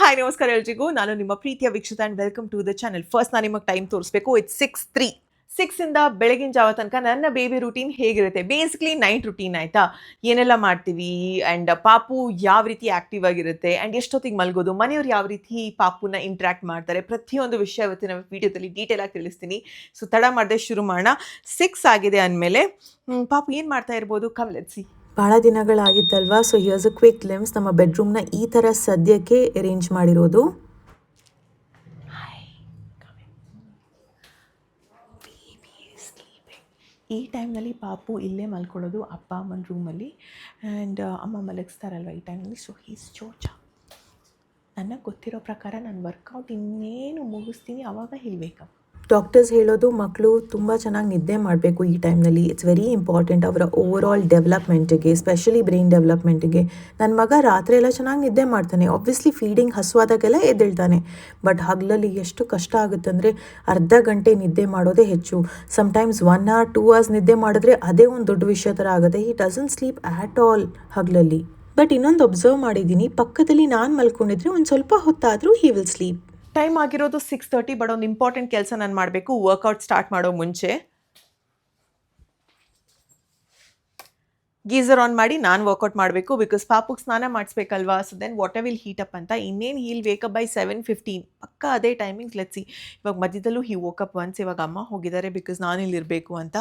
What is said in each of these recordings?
Hi ನಮಸ್ಕಾರ ಎಲ್ರಿಗೂ. ನಾನು ನಿಮ್ಮ ಪ್ರೀತಿಯ ವೀಕ್ಷಿತ and welcome to the channel. First ನಾನು ನಿಮಗೆ ಟೈಮ್ ತೋರಿಸ್ಬೇಕು. ಇಟ್ಸ್ 6:03. 6 ಬೆಳಗಿನ ಜಾವ ತನಕ ನನ್ನ ಬೇಬಿ ರೂಟೀನ್ ಹೇಗಿರುತ್ತೆ, ಬೇಸಿಕ್ಲಿ ನೈಟ್ ರೂಟೀನ್ ಆಯಿತಾ. ಏನೆಲ್ಲ ಮಾಡ್ತೀವಿ ಆ್ಯಂಡ್ ಪಾಪು ಯಾವ ರೀತಿ ಆ್ಯಕ್ಟಿವ್ ಆಗಿರುತ್ತೆ ಆ್ಯಂಡ್ ಎಷ್ಟೊತ್ತಿಗೆ ಮಲಗೋದು, ಮನೆಯವ್ರು ಯಾವ ರೀತಿ ಪಾಪುನ ಇಂಟ್ರ್ಯಾಕ್ಟ್ ಮಾಡ್ತಾರೆ, ಪ್ರತಿಯೊಂದು ವಿಷಯ ಇವತ್ತಿನ ವೀಡಿಯೋದಲ್ಲಿ ಡೀಟೇಲಾಗಿ ತಿಳಿಸ್ತೀನಿ. ಸೊ ತಡ ಮಾಡದೆ ಶುರು ಮಾಡೋಣ. 6 ಆಗಿದೆ ಅಂದಮೇಲೆ ಪಾಪು ಏನು ಮಾಡ್ತಾ ಇರ್ಬೋದು, ಕಮ್ ಲೆಟ್ಸ್ ಸಿ. ಭಾಳ ದಿನಗಳಾಗಿತ್ತಲ್ವಾ, so here's a quick glimpse ನಮ್ಮ ಬೆಡ್ರೂಮ್ನ ಈ ಥರ ಸದ್ಯಕ್ಕೆ ಅರೇಂಜ್ ಮಾಡಿರೋದು. ಈ ಟೈಮ್ನಲ್ಲಿ ಪಾಪು ಇಲ್ಲೇ ಮಲ್ಕೊಳ್ಳೋದು ಅಪ್ಪ ಅಮ್ಮನ ರೂಮಲ್ಲಿ ಆ್ಯಂಡ್ ಅಮ್ಮ ಮಲಗಿಸ್ತಾರಲ್ವ ಈ ಟೈಮ್ನಲ್ಲಿ. ಸೊ ಹೀಸ್ ಚೋಚ. ನನಗೆ ಗೊತ್ತಿರೋ ಪ್ರಕಾರ ನಾನು ವರ್ಕೌಟ್ ಇನ್ನೇನು ಮುಗಿಸ್ತೀನಿ ಆವಾಗ ಹೇಳಬೇಕು. ಡಾಕ್ಟರ್ಸ್ ಹೇಳೋದು ಮಕ್ಕಳು ತುಂಬ ಚೆನ್ನಾಗಿ ನಿದ್ದೆ ಮಾಡಬೇಕು ಈ ಟೈಮ್ನಲ್ಲಿ. ಇಟ್ಸ್ ವೆರಿ ಇಂಪಾರ್ಟೆಂಟ್ ಅವರ ಓವರ್ ಆಲ್ ಡೆವಲಪ್ಮೆಂಟಿಗೆ, ಸ್ಪೆಷಲಿ ಬ್ರೈನ್ ಡೆವಲಪ್ಮೆಂಟಿಗೆ. ನನ್ನ ಮಗ ರಾತ್ರಿ ಎಲ್ಲ ಚೆನ್ನಾಗಿ ನಿದ್ದೆ ಮಾಡ್ತಾನೆ. ಆಬ್ವಿಯಸ್ಲಿ ಫೀಡಿಂಗ್ ಹಸುವಾದಾಗೆಲ್ಲ ಎದ್ದೇಳ್ತಾನೆ. ಬಟ್ ಹಗಲಲ್ಲಿ ಎಷ್ಟು ಕಷ್ಟ ಆಗುತ್ತೆ ಅಂದರೆ ಅರ್ಧ ಗಂಟೆ ನಿದ್ದೆ ಮಾಡೋದೇ ಹೆಚ್ಚು. ಸಮ್ಟೈಮ್ಸ್ 1 hour 2 hours ನಿದ್ದೆ ಮಾಡಿದ್ರೆ ಅದೇ ಒಂದು ದೊಡ್ಡ ವಿಷಯ ಥರ ಆಗುತ್ತೆ. He doesn't sleep at all ಹಗಲಲ್ಲಿ. ಬಟ್ ಇನ್ನೊಂದು ಅಬ್ಸರ್ವ್ ಮಾಡಿದ್ದೀನಿ, ಪಕ್ಕದಲ್ಲಿ ನಾನು ಮಲ್ಕೊಂಡಿದ್ರೆ ಒಂದು ಸ್ವಲ್ಪ ಹೊತ್ತಾದರೂ ಹಿ ವಿಲ್ ಸ್ಲೀಪ್. ಟೈಮ್ ಆಗಿರೋದು 6:30. ಬಟ್ ಒಂದು ಇಂಪಾರ್ಟೆಂಟ್ ಕೆಲಸ ನಾನು ಮಾಡಬೇಕು ವರ್ಕೌಟ್ ಸ್ಟಾರ್ಟ್ ಮಾಡೋ ಮುಂಚೆ. ಗೀಸರ್ ಆನ್ ಮಾಡಿ ನಾನು ವರ್ಕೌಟ್ ಮಾಡಬೇಕು, ಬಿಕಾಸ್ ಪಾಪುಗೆ ಸ್ನಾನ ಮಾಡಿಸ್ಬೇಕಲ್ವಾ. So then water will heat up ಅಂತ. ಇನ್ನೇನು ಹೀಲ್ ವೇಕಪ್ ಬೈ 7:15. ಪಕ್ಕ ಅದೇ ಟೈಮಿಂಗ್ಸ್ ಲೆಟ್ಸಿ. ಇವಾಗ ಮಧ್ಯದಲ್ಲೂ ಹಿ ವೋಕಪ್ ಒನ್ಸ್. ಇವಾಗ ಅಮ್ಮ ಹೋಗಿದ್ದಾರೆ ಬಿಕಾಸ್ ನಾನು ಇಲ್ಲಿರಬೇಕು ಅಂತ.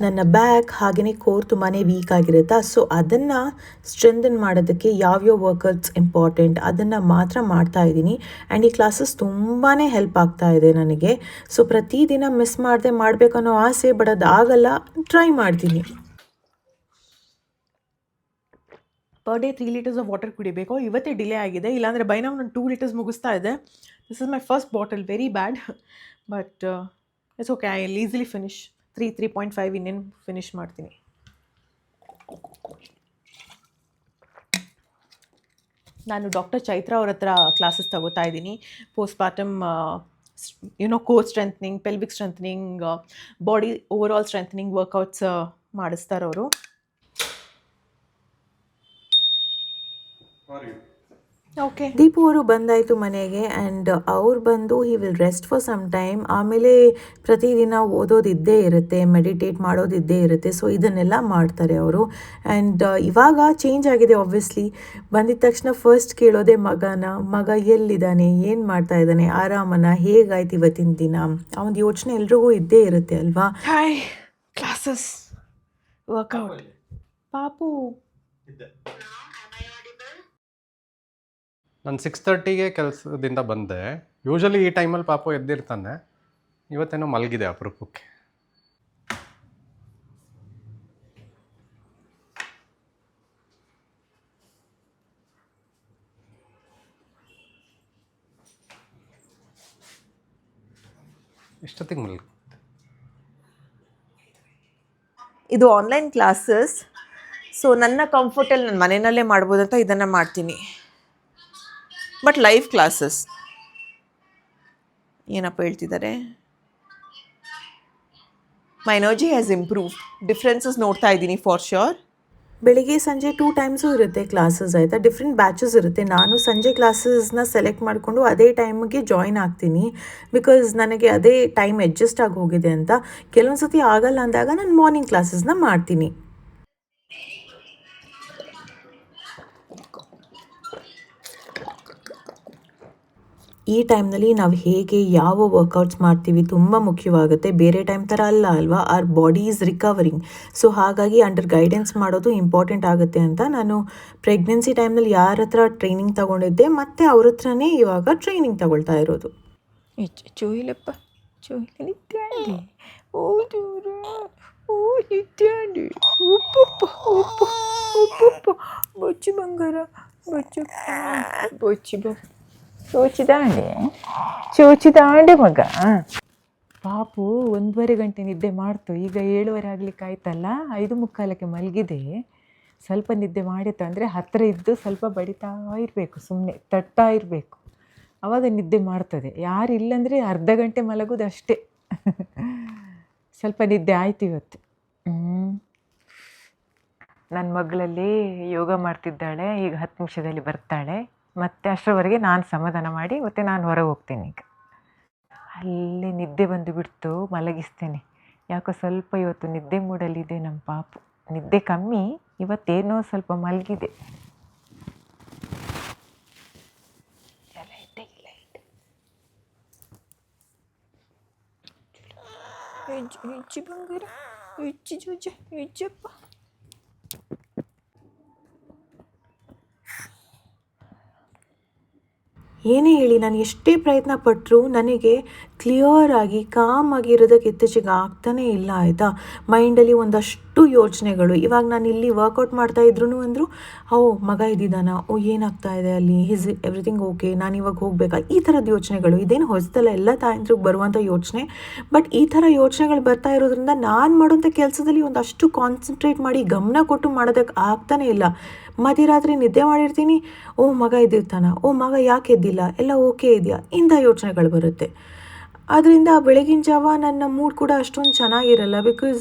ನನ್ನ ಬ್ಯಾಕ್ ಹಾಗೆಯೇ ಕೋರ್ ತುಂಬಾ ವೀಕ್ ಆಗಿರುತ್ತೆ. ಸೊ ಅದನ್ನು ಸ್ಟ್ರೆಂಥನ್ ಮಾಡೋದಕ್ಕೆ ಯಾವ್ಯಾವ ವರ್ಕೌಟ್ಸ್ ಇಂಪಾರ್ಟೆಂಟ್ ಅದನ್ನು ಮಾತ್ರ ಮಾಡ್ತಾ ಇದ್ದೀನಿ. ಆ್ಯಂಡ್ ಈ ಕ್ಲಾಸಸ್ ತುಂಬಾ ಹೆಲ್ಪ್ ಆಗ್ತಾ ಇದೆ ನನಗೆ. ಸೊ ಪ್ರತಿದಿನ ಮಿಸ್ ಮಾಡದೆ ಮಾಡಬೇಕನ್ನೋ ಆಸೆ, ಬಟ್ ಅದಾಗಲ್ಲ. ಟ್ರೈ ಮಾಡ್ತೀನಿ. Per day 3 liters of water ಕುಡಿಬೇಕು. ಇವತ್ತೇ ಡಿಲೇ ಆಗಿದೆ, ಇಲ್ಲಾಂದರೆ ಬೈ ನಾವು ನಾನು 2 liters ಮುಗಿಸ್ತಾ ಇದೆ. This is my first bottle. Very bad, but it's okay. I will easily finish. 3.5 ಇನ್ನೇನು ಫಿನಿಶ್ ಮಾಡ್ತೀನಿ. ನಾನು ಡಾಕ್ಟರ್ ಚೈತ್ರ ಅವ್ರ ಹತ್ರ ಕ್ಲಾಸಸ್ ತಗೋತಾ ಇದ್ದೀನಿ. Postpartum core strengthening, pelvic strengthening, body overall strengthening workouts ಮಾಡಿಸ್ತಾರವರು. ಓಕೆ, ದೀಪು ಅವರು ಬಂದಾಯಿತು ಮನೆಗೆ. ಆ್ಯಂಡ್ ಅವ್ರು ಬಂದು he will rest for some time. ಆಮೇಲೆ ಪ್ರತಿದಿನ ಓದೋದಿದ್ದೇ ಇರುತ್ತೆ, ಮೆಡಿಟೇಟ್ ಮಾಡೋದಿದ್ದೇ ಇರುತ್ತೆ. ಸೊ ಇದನ್ನೆಲ್ಲ ಮಾಡ್ತಾರೆ ಅವರು. ಆ್ಯಂಡ್ ಇವಾಗ ಚೇಂಜ್ ಆಗಿದೆ ಆಬ್ವಿಯಸ್ಲಿ. ಬಂದಿದ ತಕ್ಷಣ ಫಸ್ಟ್ ಕೇಳೋದೆ ಮಗ ಎಲ್ಲಿದ್ದಾನೆ, ಏನು ಮಾಡ್ತಾ ಇದ್ದಾನೆ, ಆರಾಮನ, ಹೇಗಾಯ್ತು ಇವತ್ತಿನ ದಿನ. ಆ ಒಂದು ಯೋಚನೆ ಎಲ್ರಿಗೂ ಇದ್ದೇ ಇರುತ್ತೆ ಅಲ್ವಾ. Hi, classes, workout. ಪಾಪು ನಾನು 6:30ಗೆ ಕೆಲಸದಿಂದ ಬಂದೆ. ಯೂಶಲಿ ಈ ಟೈಮಲ್ಲಿ ಪಾಪು ಎದ್ದಿರ್ತಾನೆ. ಇವತ್ತೇನೋ ಮಲಗಿದೆ ಅಪರೂಪಕ್ಕೆ. ಎಷ್ಟೊತ್ತಿಗೆ ಮಲಗಿ? ಇದು ಆನ್ಲೈನ್ ಕ್ಲಾಸಸ್. ಸೊ ನನ್ನ ಕಂಫರ್ಟಲ್ಲಿ ನನ್ನ ಮನೆಯಲ್ಲೇ ಮಾಡ್ಬೋದಂತ ಇದನ್ನು ಮಾಡ್ತೀನಿ. ಬಟ್ ಲೈವ್ ಕ್ಲಾಸಸ್ ಏನಪ್ಪ ಹೇಳ್ತಿದ್ದಾರೆ. My energy has improved. Differences ನೋಡ್ತಾ ಇದ್ದೀನಿ ಫಾರ್ ಶ್ಯೂರ್. ಬೆಳಿಗ್ಗೆ ಸಂಜೆ 2 times ಇರುತ್ತೆ ಕ್ಲಾಸಸ್ ಆಯಿತಾ. ಡಿಫ್ರೆಂಟ್ ಬ್ಯಾಚಸ್ ಇರುತ್ತೆ. ನಾನು ಸಂಜೆ ಕ್ಲಾಸಸ್ನ ಸೆಲೆಕ್ಟ್ ಮಾಡಿಕೊಂಡು ಅದೇ ಟೈಮಿಗೆ ಜಾಯಿನ್ ಆಗ್ತೀನಿ. ಬಿಕಾಸ್ ನನಗೆ ಅದೇ ಟೈಮ್ ಅಡ್ಜಸ್ಟ್ ಆಗಿ ಹೋಗಿದೆ ಅಂತ. ಕೆಲವೊಂದು ಸತಿ ಆಗಲ್ಲ ಅಂದಾಗ ನಾನು ಮಾರ್ನಿಂಗ್ ಕ್ಲಾಸಸ್ನ ಮಾಡ್ತೀನಿ. ಈ ಟೈಮ್ನಲ್ಲಿ ನಾವು ಹೇಗೆ ಯಾವ ವರ್ಕೌಟ್ಸ್ ಮಾಡ್ತೀವಿ ತುಂಬ ಮುಖ್ಯವಾಗುತ್ತೆ. ಬೇರೆ ಟೈಮ್ ಥರ ಅಲ್ಲ ಅಲ್ವಾ. Our body is recovering. So ಹಾಗಾಗಿ ಅಂಡರ್ ಗೈಡೆನ್ಸ್ ಮಾಡೋದು ಇಂಪಾರ್ಟೆಂಟ್ ಆಗುತ್ತೆ ಅಂತ ನಾನು ಪ್ರೆಗ್ನೆನ್ಸಿ ಟೈಮ್ನಲ್ಲಿ ಯಾರ ಹತ್ರ ಟ್ರೈನಿಂಗ್ ತೊಗೊಂಡಿದ್ದೆ ಮತ್ತು ಅವ್ರ ಹತ್ರನೇ ಇವಾಗ ಟ್ರೈನಿಂಗ್ ತಗೊಳ್ತಾ ಇರೋದು. ಚೋಯಿಲಪ್ಪ, ಚೋಯಿಲಿ, ಓ ದೂರ, ಓ ಇದ್ದಾಡಿ, ಉಪ್ಪಪ್ಪ ಉಪ್ಪು ಉಪ್ಪಪ್ಪ, ಬೊಚ್ಚಿ ಬಂಗಾರ, ಬೊಚ್ಚು ಬೊಚ್ಚಿ ಚೋಚಿದಾಂಡೆ ಮಗ. ಪಾಪು 1.5 ಗಂಟೆ ನಿದ್ದೆ ಮಾಡ್ತು. ಈಗ 7:30 ಆಗ್ಲಿಕ್ಕೆ ಆಯ್ತಲ್ಲ. 5:45ಕ್ಕೆ ಮಲಗಿದೆ. ಸ್ವಲ್ಪ ನಿದ್ದೆ ಮಾಡಿತ್ತು ಅಂದರೆ ಹತ್ತಿರ ಇದ್ದು ಸ್ವಲ್ಪ ಬಡಿತಾ ಇರಬೇಕು, ಸುಮ್ಮನೆ ತಟ್ತಾ ಇರಬೇಕು, ಆವಾಗ ನಿದ್ದೆ ಮಾಡ್ತದೆ. ಯಾರು ಇಲ್ಲಂದರೆ ಅರ್ಧ ಗಂಟೆ ಮಲಗೋದು ಅಷ್ಟೇ. ಸ್ವಲ್ಪ ನಿದ್ದೆ ಆಯ್ತು ಇವತ್ತು. ನನ್ನ ಮಗಳಲ್ಲಿ ಯೋಗ ಮಾಡ್ತಿದ್ದಾಳೆ. ಈಗ 10 ನಿಮಿಷದಲ್ಲಿ ಬರ್ತಾಳೆ. ಮತ್ತು ಅಷ್ಟರವರೆಗೆ ನಾನು ಸಮಾಧಾನ ಮಾಡಿ ಮತ್ತು ನಾನು ಹೊರಗೆ ಹೋಗ್ತೇನೆ. ಈಗ ಅಲ್ಲೇ ನಿದ್ದೆ ಬಂದು ಬಿಡ್ತು, ಮಲಗಿಸ್ತೇನೆ. ಯಾಕೋ ಸ್ವಲ್ಪ ಇವತ್ತು ನಿದ್ದೆ ಮೂಡಲ್ಲಿದೆ ನಮ್ಮ ಪಾಪು. ನಿದ್ದೆ ಕಮ್ಮಿ, ಇವತ್ತೇನೋ ಸ್ವಲ್ಪ ಮಲಗಿದೆ. ಹೆಚ್ಚು ಬಂಗಾರ, ಹೆಚ್ಚು ಜೋಜ, ಹೆಚ್ಚಪ್ಪ. ಏನೇ ಹೇಳಿ, ನಾನು ಎಷ್ಟೇ ಪ್ರಯತ್ನ ಪಟ್ಟರೂ ನನಗೆ ಕ್ಲಿಯರ್ ಆಗಿ ಕಾಮ್ ಆಗಿರೋದಕ್ಕೆ ಇತ್ತೀಚೆಗೆ ಆಗ್ತಾನೇ ಇಲ್ಲ ಆಯಿತಾ. ಮೈಂಡಲ್ಲಿ ಒಂದಷ್ಟು ಯೋಚನೆಗಳು. ಇವಾಗ ನಾನು ಇಲ್ಲಿ ವರ್ಕೌಟ್ ಮಾಡ್ತಾ ಇದ್ರು ಅಂದರು, ಮಗ ಇದ್ದಿದ್ದಾನ, ಏನಾಗ್ತಾ ಇದೆ ಅಲ್ಲಿ, ಎವ್ರಿಥಿಂಗ್ ಓಕೆ, ನಾನು ಇವಾಗ ಹೋಗಬೇಕಾ, ಈ ಥರದ ಯೋಚನೆಗಳು. ಇದೇನು ಹೊಸದಲ್ಲ, ಎಲ್ಲ ತಾಯಂದ್ರಿಗೆ ಬರುವಂಥ ಯೋಚನೆ. ಬಟ್ ಈ ಥರ ಯೋಚನೆಗಳು ಬರ್ತಾ ಇರೋದ್ರಿಂದ ನಾನು ಮಾಡೋಂಥ ಕೆಲಸದಲ್ಲಿ ಒಂದಷ್ಟು ಕಾನ್ಸಂಟ್ರೇಟ್ ಮಾಡಿ ಗಮನ ಕೊಟ್ಟು ಮಾಡೋದಕ್ಕೆ ಆಗ್ತಾನೇ ಇಲ್ಲ. ಮಧ್ಯರಾತ್ರಿ ನಿದ್ದೆ ಮಾಡಿರ್ತೀನಿ, ಮಗ ಎದ್ದಿರ್ತಾನ, ಮಗ ಯಾಕೆ ಎದ್ದಿಲ್ಲ, ಎಲ್ಲ ಓಕೆ ಇದೆಯಾ, ಇಂಥ ಯೋಚನೆಗಳು ಬರುತ್ತೆ. ಅದರಿಂದ ಬೆಳಗಿನ ಜಾವ ನನ್ನ ಮೂಡ್ ಕೂಡ ಅಷ್ಟೊಂದು ಚೆನ್ನಾಗಿರಲ್ಲ. ಬಿಕಾಸ್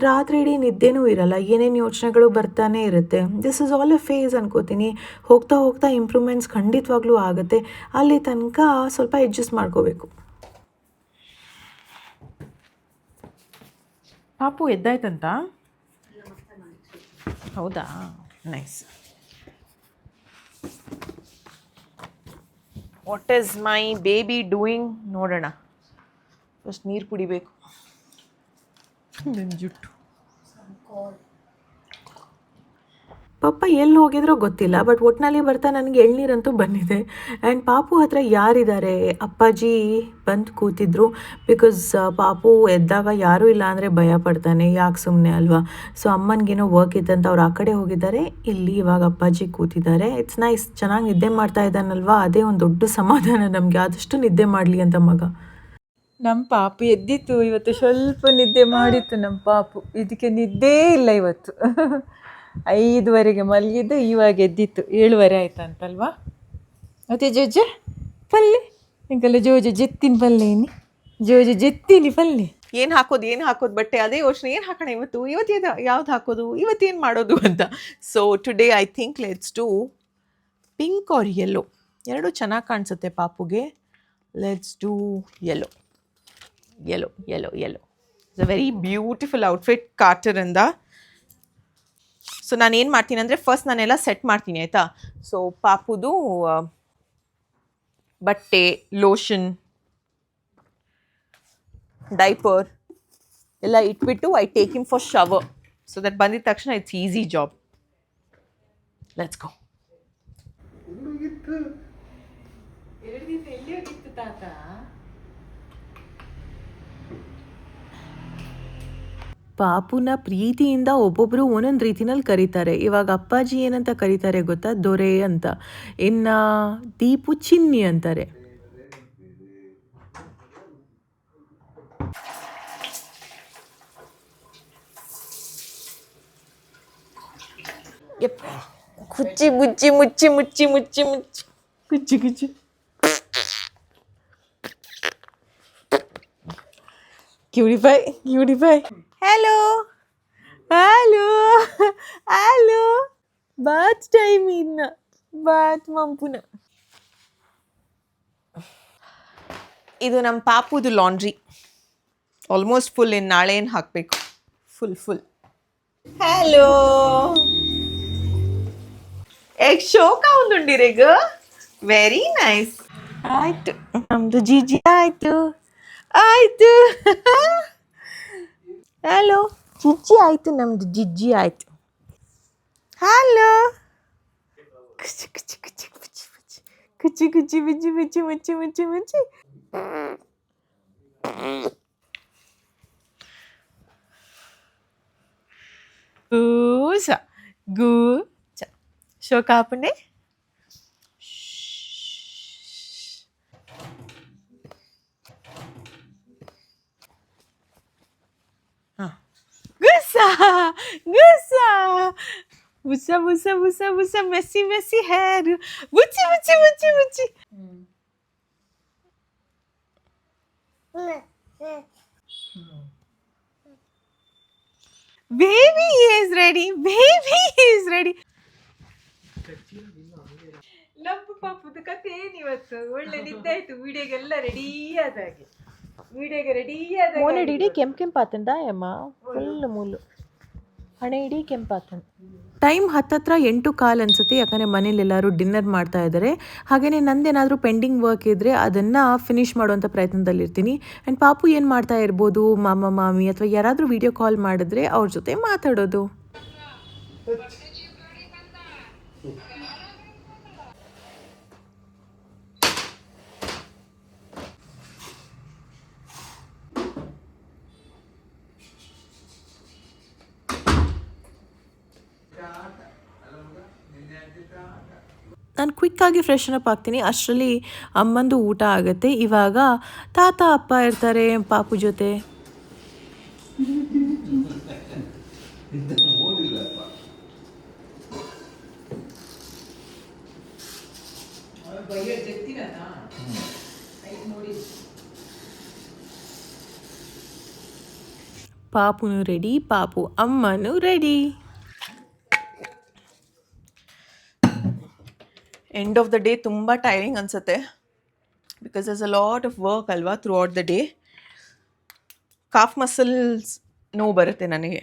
ರಾತ್ರಿ ಇಡೀ ನಿದ್ದೆನೂ ಇರಲ್ಲ, ಏನೇನು ಯೋಚನೆಗಳು ಬರ್ತಾನೆ ಇರುತ್ತೆ. This is all a phase ಅನ್ಕೋತೀನಿ. ಹೋಗ್ತಾ ಹೋಗ್ತಾ ಇಂಪ್ರೂವ್ಮೆಂಟ್ಸ್ ಖಂಡಿತವಾಗ್ಲೂ ಆಗುತ್ತೆ. ಅಲ್ಲಿ ತನಕ ಸ್ವಲ್ಪ ಅಡ್ಜಸ್ಟ್ ಮಾಡ್ಕೋಬೇಕು. ಪಾಪು ಎದ್ದಾಯ್ತಂತ? ಹೌದಾ, nice. What is my baby doing ನೋಡೋಣ. ಫಸ್ಟ್ ನೀರು ಕುಡಿಬೇಕು. ನನ್ನ ಜುಟ್ಟು ಪಪ್ಪ ಎಲ್ಲಿ ಹೋಗಿದ್ರೋ ಗೊತ್ತಿಲ್ಲ, ಬಟ್ ಒಟ್ಟಿನಲ್ಲಿ ಬರ್ತಾ ನನಗೆ ಎಳ್ನೀರಂತೂ ಬಂದಿದೆ. ಆ್ಯಂಡ್ ಪಾಪು ಹತ್ರ ಯಾರಿದ್ದಾರೆ, ಅಪ್ಪಾಜಿ ಬಂದು ಕೂತಿದ್ರು. ಬಿಕಾಸ್ ಪಾಪು ಎದ್ದಾಗ ಯಾರೂ ಇಲ್ಲ ಅಂದರೆ ಭಯ ಪಡ್ತಾನೆ, ಯಾಕೆ ಸುಮ್ಮನೆ ಅಲ್ವಾ. ಸೊ ಅಮ್ಮನಿಗೇನೋ ವರ್ಕ್ ಇದ್ದಂತ ಅವ್ರು ಆ ಕಡೆ ಹೋಗಿದ್ದಾರೆ. ಇಲ್ಲಿ ಇವಾಗ ಅಪ್ಪಾಜಿ ಕೂತಿದ್ದಾರೆ. ಇಟ್ಸ್ ನೈಸ್, ಚೆನ್ನಾಗಿ ನಿದ್ದೆ ಮಾಡ್ತಾ ಇದ್ದಾನಲ್ವಾ, ಅದೇ ಒಂದು ದೊಡ್ಡ ಸಮಾಧಾನ ನಮಗೆ. ಆದಷ್ಟು ನಿದ್ದೆ ಮಾಡಲಿ ಅಂತ ಮಗ. ನಮ್ಮ ಪಾಪು ಎದ್ದಿತ್ತು ಇವತ್ತು, ಸ್ವಲ್ಪ ನಿದ್ದೆ ಮಾಡಿತ್ತು ನಮ್ಮ ಪಾಪು. ಇದಕ್ಕೆ ನಿದ್ದೇ ಇಲ್ಲ ಇವತ್ತು. 5:30ಗೆ ಮಲಗಿದ್ದು, ಇವಾಗ ಎದ್ದಿತ್ತು 7:30 ಆಯ್ತಂತಲ್ವಾ. ಮತ್ತೆ ಜೋಜ ಪಲ್ಲೆ ನಿಂಗೆಲ್ಲ ಜೋಜ ಜೆತ್ತಿನ ಪಲ್ಲೆ ಏನಿ, ಜೋಜ ಜೆತ್ತಿನಿ ಪಲ್ಲೆ. ಏನು ಹಾಕೋದು ಬಟ್ಟೆ, ಅದೇ ಯೋಚನೆ, ಏನು ಹಾಕೋಣ ಇವತ್ತು ಯಾವ್ದು ಹಾಕೋದು, ಇವತ್ತೇನು ಮಾಡೋದು ಅಂತ. So today I think let's do pink or yellow. ಎರಡೂ ಚೆನ್ನಾಗಿ ಕಾಣಿಸುತ್ತೆ ಪಾಪುಗೆ. Let's do yellow. It's a very beautiful outfit ಕಾರ್ಟರಿಂದ. ಸೊ ನಾನು ಏನು ಮಾಡ್ತೀನಿ ಅಂದರೆ, ಫಸ್ಟ್ ನಾನೆಲ್ಲ ಸೆಟ್ ಮಾಡ್ತೀನಿ ಆಯಿತಾ. ಸೊ ಪಾಪುದು ಬಟ್ಟೆ, ಲೋಷನ್, ಡೈಪರ್ ಎಲ್ಲ ಇಟ್ಬಿಟ್ಟು I take him for shower. So that ಬಂದಿದ ತಕ್ಷಣ it's easy job. Let's go. ಪಾಪುನ ಪ್ರೀತಿಯಿಂದ ಒಬ್ಬೊಬ್ಬರು ಒಂದೊಂದು ರೀತಿನಲ್ಲಿ ಕರೀತಾರೆ. ಇವಾಗ ಅಪ್ಪಾಜಿ ಏನಂತ ಕರೀತಾರೆ ಗೊತ್ತಾ, ದೊರೆ ಅಂತ. ಇನ್ನು ದೀಪು ಚಿನ್ನಿ ಅಂತಾರೆ. ಕುಚ್ಚಿ ಮುಚ್ಚಿ ಮುಚ್ಚಿ ಮುಚ್ಚಿ ಮುಚ್ಚಿ ಮುಚ್ಚಿ ಕುಚ್ಚಿ ಕುಚ್ಚಿ. ಕ್ಯೂರಿಫೈ. ಹಲೋ ಬಾತ್ ಟೈಮ್ ಇನ್ನ, ಬಾತ್ ಮಂಪುನ. ಇದು ನಮ್ಮ ಪಾಪುದು ಲಾಂಡ್ರಿ, ಆಲ್ಮೋಸ್ಟ್ ಫುಲ್. ಇನ್ನು ನಾಳೆ ಏನು ಹಾಕಬೇಕು, ಫುಲ್. ಹಲೋ ಎಗ್ ಶೋಕ ಒಂದುಂಡಿರೆಗ, ವೆರಿ ನೈಸ್. ಆಯ್ತು, ನಮ್ದು ಜಿಜಿ ಆಯ್ತು. ಹಲೋ ಜಿಜ್ಜಿ ಆಯ್ತು, ನಮ್ದು ಜಿಜ್ಜಿ ಆಯ್ತು. ಹಲೋ ಕುಚ್ಚಿ ಕುಚ್ಚಿ ಕುಚ್ಚಿ ಕುಚ್ಚಿ ಕುಚ್ಚಿ ಕುಚ್ಚಿ ಕುಚ್ಚಿ ಮುಚ್ಚಿ ಮುಚ್ಚಿ ಮುಚ್ಚಿ ಮುಚ್ಚಿ ಮುಚ್ಚಿ. ಗೂಸ ಶೋಕಾಪನೆ. Gusa, messy hair. Muchi. Baby is ready. ನಮ್ಮ ಪಾಪದ ಕತೆ ಏನಿವತ್ತು ಒಳ್ಳೆ ನಿದ್ದೆ ಆಯ್ತು. ವಿಡಿಯೋಗೆಲ್ಲ ರೆಡಿ ಆದಾಗೆ, ವಿಡಿಯೋಗೆ ರೆಡಿ ಮೋನೆಡ್ ಇಡೀ ಆದಾಗೆ. ಕೆಂಪಾತಂಡ ಅಮ್ಮ ಫುಲ್ ಮೂಲು ಹಣೆ ಇಡೀ ಕೆಂಪಾತಂಡ. ಟೈಮ್ ಹತ್ತತ್ರ 8:15 ಅನ್ಸುತ್ತೆ, ಯಾಕಂದರೆ ಮನೇಲಿ ಎಲ್ಲರೂ ಡಿನ್ನರ್ ಮಾಡ್ತಾ ಇದ್ದಾರೆ. ಹಾಗೆಯೇ ನಂದೇನಾದರೂ ಪೆಂಡಿಂಗ್ ವರ್ಕ್ ಇದ್ದರೆ ಅದನ್ನು ಫಿನಿಷ್ ಮಾಡುವಂಥ ಪ್ರಯತ್ನದಲ್ಲಿರ್ತೀನಿ. ಆ್ಯಂಡ್ ಪಾಪು ಏನು ಮಾಡ್ತಾ ಇರ್ಬೋದು, ಮಾಮ ಮಾಮಿ ಅಥವಾ ಯಾರಾದರೂ ವೀಡಿಯೋ ಕಾಲ್ ಮಾಡಿದ್ರೆ ಅವ್ರ ಜೊತೆ ಮಾತಾಡೋದು. ನಾನು ಕ್ವಿಕ್ಕಾಗಿ ಫ್ರೆಶನ್ ಅಪ್ ಆಗ್ತೀನಿ. ಅಷ್ಟರಲ್ಲಿ ಅಮ್ಮಂದು ಊಟ ಆಗುತ್ತೆ. ಇವಾಗ ತಾತ ಅಪ್ಪ ಇರ್ತಾರೆ ಪಾಪು ಜೊತೆ. ಪಾಪುನು ರೆಡಿ, ಪಾಪು ಅಮ್ಮನೂ ready. End of the day ತುಂಬ ಟೈರಿಂಗ್ ಅನಿಸುತ್ತೆ, because there's a lot of work ಅಲ್ವಾ throughout the day. Calf muscles ನೋವು ಬರುತ್ತೆ ನನಗೆ.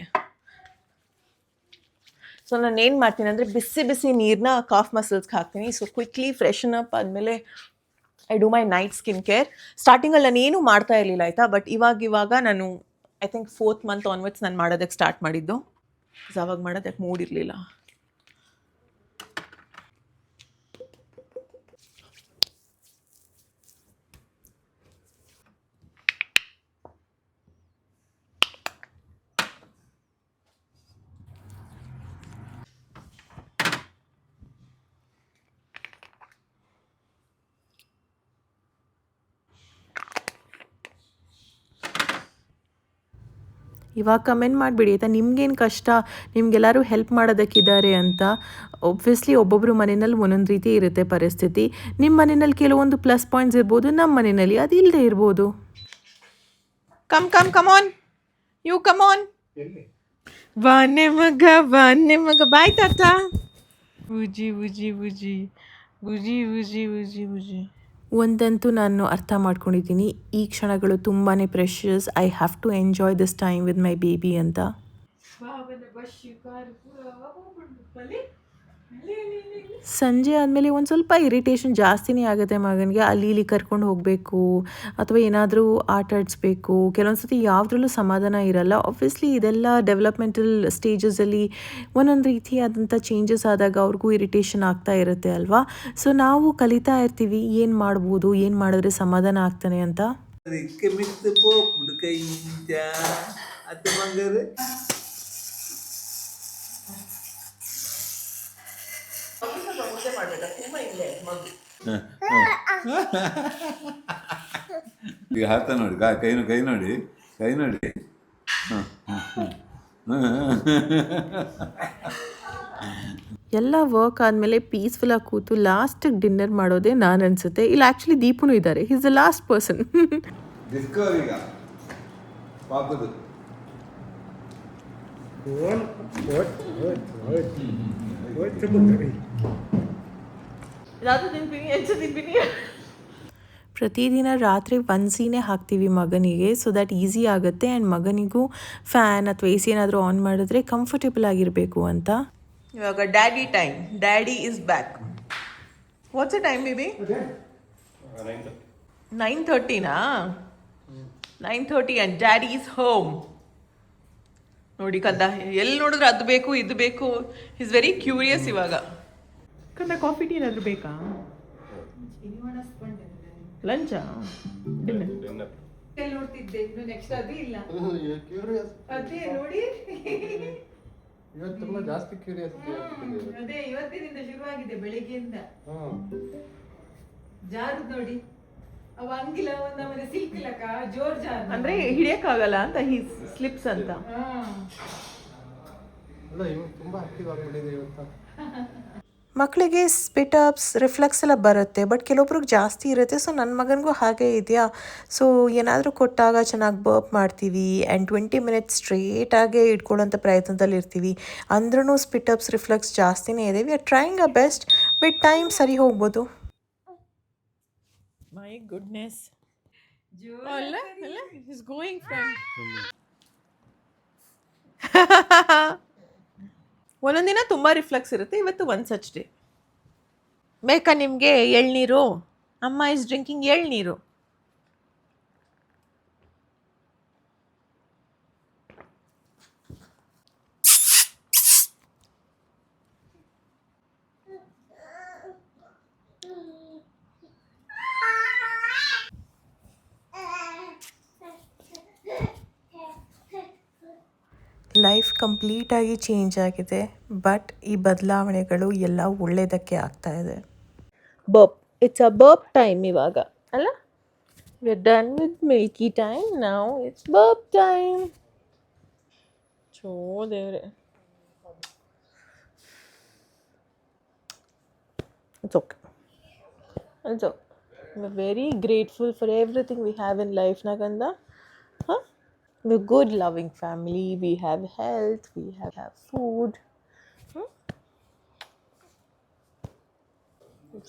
ಸೊ ನಾನು ಏನು ಮಾಡ್ತೀನಿ ಅಂದರೆ ಬಿಸಿ ಬಿಸಿ ನೀರನ್ನ ಕಾಫ್ ಮಸಲ್ಸ್ಗೆ ಹಾಕ್ತೀನಿ. ಸೊ ಕ್ವಿಕ್ಲಿ ಫ್ರೆಶನ್ ಅಪ್ ಆದಮೇಲೆ I do my night skin care. ಸ್ಟಾರ್ಟಿಂಗಲ್ಲಿ ನಾನು ಏನೂ ಮಾಡ್ತಾ ಇರಲಿಲ್ಲ ಆಯಿತಾ, ಬಟ್ ಇವಾಗ ನಾನು I think 4th month onwards ನಾನು ಮಾಡೋದಕ್ಕೆ ಸ್ಟಾರ್ಟ್ ಮಾಡಿದ್ದು. ಅವಾಗ ಮಾಡೋದಕ್ಕೆ ಮೂಡ್ ಇರಲಿಲ್ಲ. ಇವಾಗ ಕಮೆಂಟ್ ಮಾಡಿಬಿಡಿ ಆಯಿತಾ, ನಿಮ್ಗೇನು ಕಷ್ಟ, ನಿಮಗೆಲ್ಲರೂ ಹೆಲ್ಪ್ ಮಾಡೋದಕ್ಕಿದ್ದಾರೆ ಅಂತ. ಒಬ್ವಿಯಸ್ಲಿ ಒಬ್ಬೊಬ್ಬರು ಮನೆಯಲ್ಲಿ ಒಂದೊಂದು ರೀತಿ ಇರುತ್ತೆ ಪರಿಸ್ಥಿತಿ. ನಿಮ್ಮ ಮನೆಯಲ್ಲಿ ಕೆಲವೊಂದು ಪ್ಲಸ್ ಪಾಯಿಂಟ್ಸ್ ಇರ್ಬೋದು, ನಮ್ಮ ಮನೆಯಲ್ಲಿ ಅದು ಇಲ್ಲದೆ ಇರ್ಬೋದು. Come on, you come on. ವಾನೆ ಮಗ ಬಾಯ್ ತಾತ. ಬುಜಿ ಬುಜಿ ಬುಜಿ ಬುಜಿ ಬುಜಿ ಬುಜಿ ಬುಜಿ. ಒಂದಂತೂ ನಾನು ಅರ್ಥ ಮಾಡ್ಕೊಂಡಿದ್ದೀನಿ, ಈ ಕ್ಷಣಗಳು ತುಂಬಾ precious. I have to enjoy this time with my baby ಅಂತ. ಸಂಜೆ ಆದಮೇಲೆ ಒಂದು ಸ್ವಲ್ಪ ಇರಿಟೇಷನ್ ಜಾಸ್ತಿನೇ ಆಗುತ್ತೆ ಮಗನಿಗೆ. ಅಲ್ಲಿ ಇಲ್ಲಿ ಕರ್ಕೊಂಡು ಹೋಗಬೇಕು ಅಥವಾ ಏನಾದರೂ ಆಟ ಆಡಿಸ್ಬೇಕು. ಕೆಲವೊಂದು ಸತಿ ಯಾವುದ್ರಲ್ಲೂ ಸಮಾಧಾನ ಇರಲ್ಲ. ಆಬ್ವಿಯಸ್ಲಿ ಇದೆಲ್ಲ ಡೆವಲಪ್ಮೆಂಟಲ್ ಸ್ಟೇಜಸಲ್ಲಿ ಒಂದೊಂದು ರೀತಿಯಾದಂಥ ಚೇಂಜಸ್ ಆದಾಗ ಅವ್ರಿಗೂ ಇರಿಟೇಷನ್ ಆಗ್ತಾ ಇರುತ್ತೆ ಅಲ್ವಾ. ಸೊ ನಾವು ಕಲಿತಾ ಇರ್ತೀವಿ ಏನು ಮಾಡ್ಬೋದು, ಏನು ಮಾಡಿದ್ರೆ ಸಮಾಧಾನ ಆಗ್ತಾನೆ ಅಂತ. ಈಗ ಹಾಕ್ತಾ ನೋಡಿ, ಕೈ ನೋಡಿ. ಎಲ್ಲ ವರ್ಕ್ ಆದಮೇಲೆ ಪೀಸ್ಫುಲ್ಲಾಗಿ ಕೂತು ಲಾಸ್ಟಿಗೆ ಡಿನ್ನರ್ ಮಾಡೋದೇ ನಾನು ಅನಿಸುತ್ತೆ. ಇಲ್ಲಿ ಆ್ಯಕ್ಚುಲಿ ದೀಪುನು ಇದ್ದಾರೆ, is the last person. Discover ಈಗ ಪಾಪದು ಪ್ರತಿದಿನ ರಾತ್ರಿ ಒಂದ್ಸಿನೇ ಹಾಕ್ತೀವಿ ಮಗನಿಗೆ, ಸೊ ದ್ಯಾಟ್ ಈಸಿ ಆಗುತ್ತೆ. ಆ್ಯಂಡ್ ಮಗನಿಗೂ ಫ್ಯಾನ್ ಅಥವಾ AC ಏನಾದರೂ ಆನ್ ಮಾಡಿದ್ರೆ ಕಂಫರ್ಟೇಬಲ್ ಆಗಿರಬೇಕು ಅಂತ. ಇವಾಗ daddy time. Daddy is back. What's time baby? 9:30ನಾ? 9:30 ಆ್ಯಂಡ್ ಡ್ಯಾಡಿ ಈಸ್ ಹೋಮ್. ನೋಡಿ ಕಂದ, ಎಲ್ಲಿ ನೋಡಿದ್ರೆ ಅದು ಬೇಕು ಇದು ಬೇಕು. ಈಸ್ ವೆರಿ ಕ್ಯೂರಿಯಸ್ ಇವಾಗ. ಕಂದ ಕಾಫಿ ಟೀ ಏನಾದರೂ ಬೇಕಾ? ಲಂಚಾ? ಡಿನ್ನರ್? ನೋಡ್ತಿದ್ದೆ ಇನ್ನು ನೆಕ್ಸ್ಟ್ ಅದು ಇಲ್ಲ. ಅದೇ ನೋಡಿ, ಇವತ್ತು ತುಂಬಾ ಜಾಸ್ತಿ ಕ್ಯೂರಿಯಾಸಿಟಿ ಅದೇ ಇವತ್ತಿನಿಂದ ಶುರುವಾಗಿದೆ ಬೆಳಿಗ್ಗೆಯಿಂದ. ಜಾರುದ್ ನೋಡಿ, ಅವ ಅಂಗಿಲ ಒಂದ್ ನಮ್ಮನೆ ಸಿಲ್ಕ್ ಇಲ್ಲಕ ಜೋರ್ ಜಾರ್ ಅಂದ್ರೆ ಹಿಡಿಯಕ್ಕಾಗಲ್ಲ ಅಂತ ಹಿ ಸ್ಲಿಪ್ಸ್ ಅಂತ. ಅಲ್ಲ, ಇವಾಗ ತುಂಬಾ ಆಕ್ಟಿವ್ ಆಗ್ಬಿಟ್ಟಿದೆ ಇವತ್ತು. ಮಕ್ಕಳಿಗೆ ಸ್ಪಿಟ್ ಅಪ್ಸ್ ರಿಫ್ಲೆಕ್ಸ್ ಎಲ್ಲ ಬರುತ್ತೆ, ಬಟ್ ಕೆಲವೊಬ್ರಿಗೆ ಜಾಸ್ತಿ ಇರುತ್ತೆ. ಸೊ ನನ್ನ ಮಗನಿಗೂ ಹಾಗೆ ಇದೆಯಾ. ಸೊ ಏನಾದರೂ ಕೊಟ್ಟಾಗ ಚೆನ್ನಾಗಿ ಬರ್ಪ್ ಮಾಡ್ತೀವಿ ಆ್ಯಂಡ್ 20 minutes ಸ್ಟ್ರೇಟಾಗೆ ಇಟ್ಕೊಳ್ಳೋಂಥ ಪ್ರಯತ್ನದಲ್ಲಿ ಇರ್ತೀವಿ. ಅಂದ್ರೂ ಸ್ಪಿಟ್ ಅಪ್ಸ್ ರಿಫ್ಲೆಕ್ಸ್ ಜಾಸ್ತಿನೇ ಇದೆ. We are trying a best, with time ಸರಿ ಹೋಗ್ಬೋದು. My goodness. ಅಲ್ಲ ಅಲ್ಲ ಇಸ್ ಗೋಯಿಂಗ್ ಫ್ರಮ್ ಒಂದೊಂದು ದಿನ ತುಂಬ ರಿಫ್ಲೆಕ್ಸ್ ಇರುತ್ತೆ, ಇವತ್ತು ಒಂದು ಸಚ್ ಡೇ. ಬೇಕಾ ನಿಮಗೆ ಎಳ್ನೀರು? Amma is drinking elneeru. Life ಕಂಪ್ಲೀಟಾಗಿ ಚೇಂಜ್ ಆಗಿದೆ, ಬಟ್ ಈ ಬದಲಾವಣೆಗಳು ಎಲ್ಲ ಒಳ್ಳೆಯದಕ್ಕೆ ಆಗ್ತಾ ಇದೆ. Burp, it's a burp time ಇವಾಗ ಅಲ್ಲ. We are done with milky time, now it's burp time. ಚೋ ದೇವ್ರೆ, it's okay, it's okay. We are very grateful for everything we have in life ನಾಗಂದ. ಹಾಂ, we good loving family, we have health, we have food.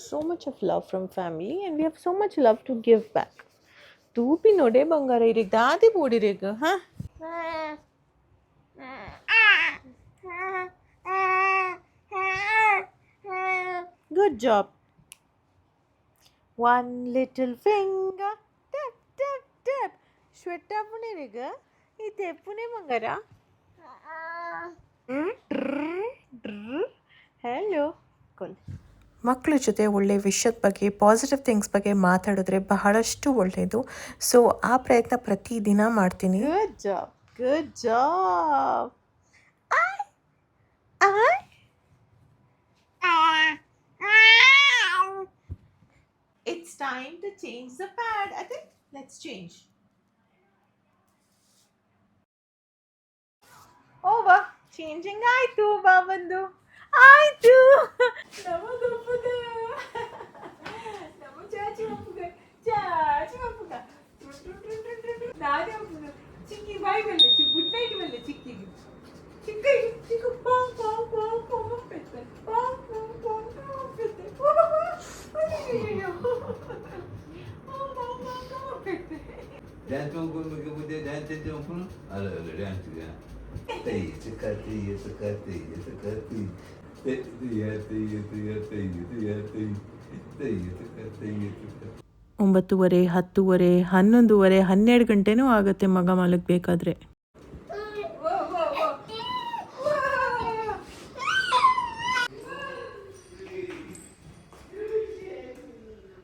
So much of love from family and we have so much love to give back. तू भी नोडे बंगारा इरेग दादी बोड़ी रेग हाँ. Good job. One little finger, tap tap tap. Shweta पुने रेग इते पुने bagara. Hello. Cool. ಮಕ್ಕಳ ಜೊತೆ ಒಳ್ಳೆಯ ವಿಷಯದ ಬಗ್ಗೆ, ಪಾಸಿಟಿವ್ ಥಿಂಗ್ಸ್ ಬಗ್ಗೆ ಮಾತಾಡಿದ್ರೆ ಬಹಳಷ್ಟು ಒಳ್ಳೆಯದು. ಸೊ ಆ ಪ್ರಯತ್ನ ಪ್ರತಿದಿನ ಮಾಡ್ತೀನಿ. Good job. Good job. It's time to change the pad. I think let's change. Over. Changing ಆಯ್ತು ಬಾಬಂದು. ಆಯ್ತು. ನಮಗಪ್ಪದ. ನಮ್ಮ ಚಾಚಿ ಅಪ್ಪಗ. ಚಾಚಿ ಅಪ್ಪಗ. ನಾನೇ ಅಪ್ಪಗ. ಚಿಕ್ಕಿ ಬಾಯಿ ಬಲ್ಲೆ, ಗುಡ್ ನೈಟ್ ಬಲ್ಲೆ ಚಿಕ್ಕಿಗೆ. ಚಿಕ್ಕು ಪಾವ್ ಪಾವ್ ಪಾವ್ ಪಾವ್ ಪೆತ್ತೆ. ಪಾವ್ ಪಾವ್ ಪಾವ್ ಪಾವ್ ಪೆತ್ತೆ. ಅಯ್ಯೋ. ಪಾವ್ ಪಾವ್ ಪಾವ್ ಪೆತ್ತೆ. ಡ್ಯಾನ್ಸ್ ಹೋಗ್ಬೇಕು ಮುಂದೆ ಡ್ಯಾನ್ಸ್ ಅಂತ ಹೋಗ್ಕೊಂಡು ಅಲ್ಲ ಅಲ್ಲ ಡ್ಯಾನ್ಸ್ ಇದೆ. ತೆಯ್ಯ ಕತ್ತಿ ಕತ್ತಿ ಕತ್ತಿ ತೆಯ್ಯ ತೆಯ್ಯ ತೆಯ್ಯ ತೆಯ್ಯ ತೆಯ್ಯ ತೆಯ್ಯ ತೆಯ್ಯ 9:30, 10:30, 11:30, 12 ಗಂಟೆನೂ ಆಗುತ್ತೆ ಮಗ ಮಲಗಬೇಕಾದ್ರೆ.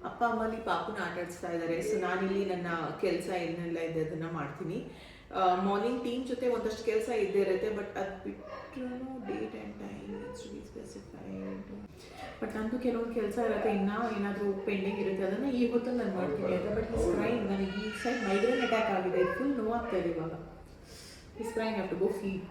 ಅಪ್ಪ ಅಮ್ಮಲ್ಲಿ ಪಾಪುನ ಆಟಾಡಿಸ್ತಾ ಇದ್ದಾರೆ. ಸೊ ನಾನಿಲ್ಲಿ ನನ್ನ ಕೆಲಸ ಏನೆಲ್ಲ ಇದೆ ಅದನ್ನು ಮಾಡ್ತೀನಿ. ಮಾರ್ನಿಂಗ್ ಟೀಮ್ ಜೊತೆ ಒಂದಷ್ಟು ಕೆಲಸ ಇದ್ದೇ ಇರುತ್ತೆ, ಬಟ್ ಅದು ಬಿಟ್ಟರು date and time it's to be specified. But ನಂದು ಕೆಲವೊಂದು ಕೆಲಸ ಇರುತ್ತೆ, ಇನ್ನೂ ಏನಾದರೂ ಪೆಂಡಿಂಗ್ ಇರುತ್ತೆ, ಅದನ್ನು ಈ ಹೊತ್ತು ನಾನು ಮಾಡ್ತೀನಿ ಆಯಿತಾ. ಬಟ್ ಇಸ್ ಕ್ರೈಂಗ್, ನನಗೆ ಈ ಸೈಡ್ ಮೈಗ್ರೇನ್ ಅಟ್ಯಾಕ್ ಆಗಿದೆ, ಫುಲ್ ನೋವಾಗ್ತಾ ಇದೆ ಇವಾಗ. Is crying, have to go feed.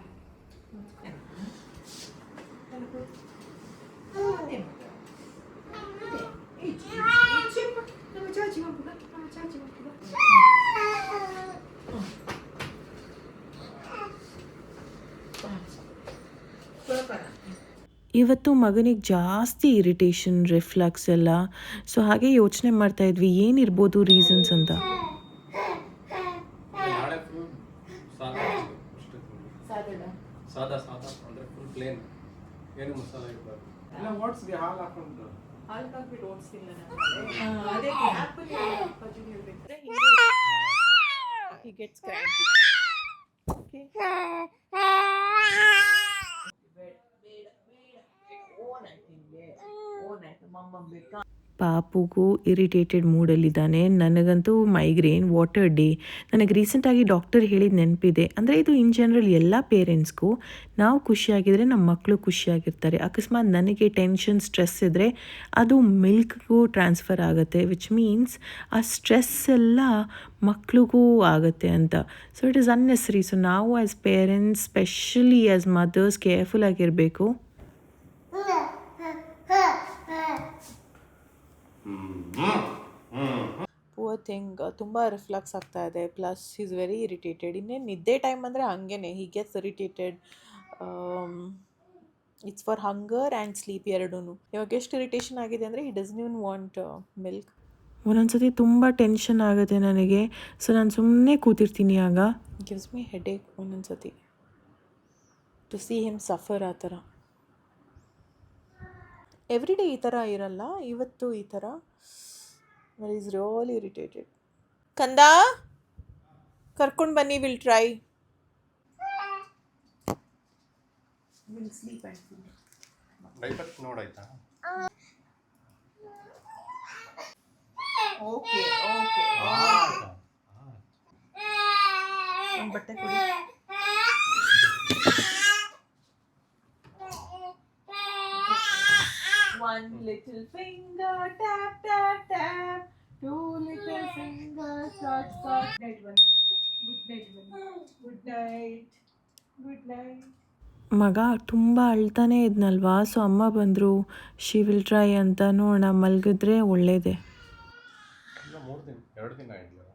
ಇವತ್ತು ಮಗನಿಗೆ ಜಾಸ್ತಿ ಇರಿಟೇಷನ್, ರಿಫ್ಲಕ್ಸ್ ಎಲ್ಲ. ಸೊ ಹಾಗೆ ಯೋಚನೆ ಮಾಡ್ತಾ ಇದ್ವಿ ಏನಿರ್ಬೋದು ರೀಸನ್ಸ್ ಅಂತ. ಸಾದಾ ಅಂದರೆ ಫುಲ್ ಪ್ಲೇನ್, ಏನು ಮಸಾಲ ಇರಬಾರ್ದು. ಇಲ್ಲ ಓಡಿಸ್ಗೆ ಹಾಲು ಹಾಕೊಂಡು ಹಾಲು ಹಾಕ್ಬಿಟ್ಟು ಓಡಿಸ್ತಿಲ್ಲ ನಾನು. ಅದೇ ಆ್ಯಪಲ್ ಅಪ್ಪಾಜಿ ಹೇಳ್ಬೇಕಾದ್ರೆ he gets cranky. Okay. ಪಾಪುಗೂ ಇರಿಟೇಟೆಡ್ ಮೂಡಲ್ಲಿದ್ದಾನೆ. ನನಗಂತೂ ಮೈಗ್ರೇನ್, ವಾಟರ್ ಡೇ. ನನಗೆ ರೀಸೆಂಟಾಗಿ ಡಾಕ್ಟರ್ ಹೇಳಿದ ನೆನಪಿದೆ. ಅಂದರೆ ಇದು ಇನ್ ಜನರಲ್ ಎಲ್ಲ ಪೇರೆಂಟ್ಸ್ಗೂ, ನಾವು ಖುಷಿಯಾಗಿದ್ದರೆ ನಮ್ಮ ಮಕ್ಕಳು ಖುಷಿಯಾಗಿರ್ತಾರೆ. ಅಕಸ್ಮಾತ್ ನನಗೆ ಟೆನ್ಷನ್, ಸ್ಟ್ರೆಸ್ ಇದ್ದರೆ ಅದು ಮಿಲ್ಕ್ಗೂ ಟ್ರಾನ್ಸ್ಫರ್ ಆಗುತ್ತೆ, ವಿಚ್ ಮೀನ್ಸ್ ಆ ಸ್ಟ್ರೆಸ್ ಎಲ್ಲ ಮಕ್ಳಿಗೂ ಆಗುತ್ತೆ ಅಂತ. So it is unnecessary. So ನಾವು as parents, specially as mothers, careful ಆಗಿರಬೇಕು. ಪುವರ್ ಥಿಂಗ್, ತುಂಬ ರಿಫ್ಲಕ್ಸ್ ಆಗ್ತಾ ಇದೆ. Plus is very irritated. ಇನ್ನೇನು ನಿದ್ದೆ ಟೈಮ್ ಅಂದರೆ ಹಂಗೇ, he gets irritated. It's for hunger and sleep ಎರಡೂ. ಇವಾಗ ಎಷ್ಟು ಇರಿಟೇಷನ್ ಆಗಿದೆ ಅಂದರೆ he doesn't even want milk. ಒಂದೊಂದ್ಸತಿ ತುಂಬ ಟೆನ್ಷನ್ ಆಗುತ್ತೆ ನನಗೆ, ಸೊ ನಾನು ಸುಮ್ಮನೆ ಕೂತಿರ್ತೀನಿ ಆಗ. ಗಿವ್ಸ್ ಮೀ ಹೆಡೇಕ್ ಒಂದೊಂದ್ಸತಿ ಟು ಸಿ ಹಿಮ್ ಸಫರ್ ಆ ಥರ. ಎವ್ರಿ ಡೇ ಈ ಥರ ಇರಲ್ಲ, ಇವತ್ತು ಈ ಥರ. But is really irritated. ಕಂದ ಕರ್ಕೊಂಡು ಬನ್ನಿ, will try. Will sleep and diaper ನೋಡಾಯ್ತಾ? ಓಕೆ ಓಕೆ ಒಂದು ಬಟ್ಟೆ ಕೊಡಿ. One little finger tap tap tap, two little fingers touch touch. Night one, good night one, good night, good night. ಮಗ ತುಂಬ ಅಳ್ತಾನೆ ಇದ್ನಲ್ವಾ, so ಅಮ್ಮ ಬಂದರು ಶಿ ವಿಲ್ ಟ್ರೈ ಅಂತ. ನೋಡೋಣ, ಮಲಗಿದ್ರೆ ಒಳ್ಳೇದೇ. ಇಲ್ಲ 2 ದಿನ ಇದೆಯಲ್ಲ,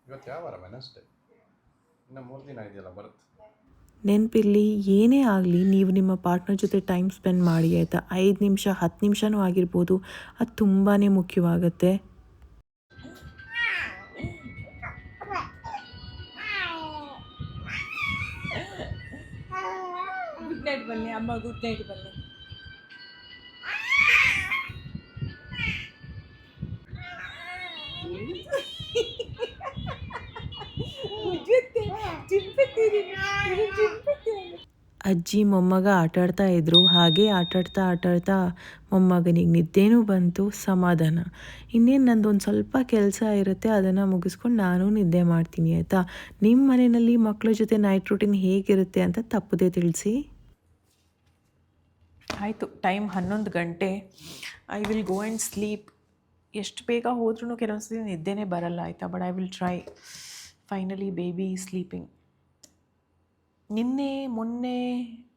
ಇವತ್ತು ಯಾವ ವಾರ? ವೆನಸ್ಡೇ. ಇನ್ನು 3 ದಿನ ಇದೆಯಲ್ಲ, ಬರುತ್ತೆ. ನೆನಪಿರಲಿ, ಏನೇ ಆಗಲಿ ನೀವು ನಿಮ್ಮ ಪಾರ್ಟ್ನರ್ ಜೊತೆ ಟೈಮ್ ಸ್ಪೆಂಡ್ ಮಾಡಿ ಆಯಿತಾ. 5 ನಿಮಿಷ 10 ನಿಮಿಷನೂ ಆಗಿರ್ಬೋದು, ಅದು ತುಂಬಾ ಮುಖ್ಯವಾಗುತ್ತೆ. ಗುಡ್ ನೈಟ್ ಬನ್ನಿ ಅಮ್ಮ, ಗುಡ್ ನೈಟ್ ಬನ್ನಿ. ಅಜ್ಜಿ ಮೊಮ್ಮಗ ಆಟಾಡ್ತಾ ಇದ್ರು. ಹಾಗೆ ಆಟಾಡ್ತಾ ಮೊಮ್ಮಗನಿಗೆ ನಿದ್ದೆನೂ ಬಂತು, ಸಮಾಧಾನ. ಇನ್ನೇನು ನಂದೊಂದು ಸ್ವಲ್ಪ ಕೆಲಸ ಇರುತ್ತೆ, ಅದನ್ನು ಮುಗಿಸ್ಕೊಂಡು ನಾನು ನಿದ್ದೆ ಮಾಡ್ತೀನಿ ಆಯಿತಾ. ನಿಮ್ಮ ಮನೆಯಲ್ಲಿ ಮಕ್ಕಳ ಜೊತೆ ನೈಟ್ ರೂಟೀನ್ ಹೇಗಿರುತ್ತೆ ಅಂತ ತಪ್ಪದೇ ತಿಳಿಸಿ. ಆಯಿತು, ಟೈಮ್ 11 ಗಂಟೆ. I will go and sleep. ಎಷ್ಟು ಬೇಗ ಹೋದ್ರೂ ಕೆಲವೊಂದ್ಸತಿ ನಿದ್ದೆನೇ ಬರಲ್ಲ ಆಯಿತಾ. But I will try. Finally baby sleeping. ನಿನ್ನೆ ಮೊನ್ನೆ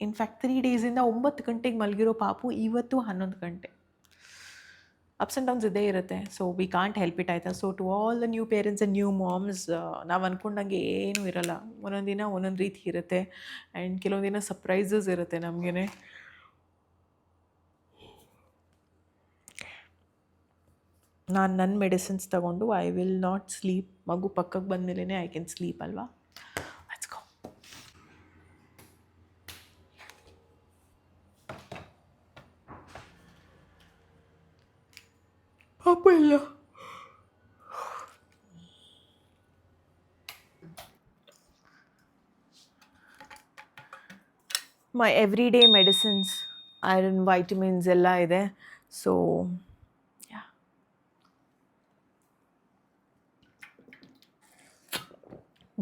ಇನ್ಫ್ಯಾಕ್ಟ್ 3 ಡೇಸಿಂದ 9 ಗಂಟೆಗೆ ಮಲಗಿರೋ ಪಾಪು ಇವತ್ತು 11 ಗಂಟೆ. ಅಪ್ಸ್ ಆ್ಯಂಡ್ ಡೌನ್ಸ್ ಇದ್ದೇ ಇರುತ್ತೆ. So we can't help it ಆಯಿತಾ. So to all the new parents and new moms, ನಾವು ಅಂದ್ಕೊಂಡಂಗೆ ಏನೂ ಇರಲ್ಲ. ಒಂದೊಂದು ದಿನ ಒಂದೊಂದು ರೀತಿ ಇರುತ್ತೆ ಆ್ಯಂಡ್ ಕೆಲವೊಂದು ದಿನ ಸರ್ಪ್ರೈಸಸ್ ಇರುತ್ತೆ ನಮಗೇ. ನಾನು ನನ್ನ ಮೆಡಿಸಿನ್ಸ್ ತಗೊಂಡು ಐ ವಿಲ್ ನಾಟ್ ಸ್ಲೀಪ್. ಮಗು ಪಕ್ಕಕ್ಕೆ ಬಂದಮೇಲೆ ಐ ಕ್ಯಾನ್ ಸ್ಲೀಪ್ ಅಲ್ವಾ. Let's go. ಪಾಪ ಇಲ್ಲ. My every day medicines, iron, vitamins ಎಲ್ಲ ಇದೆ. ಸೊ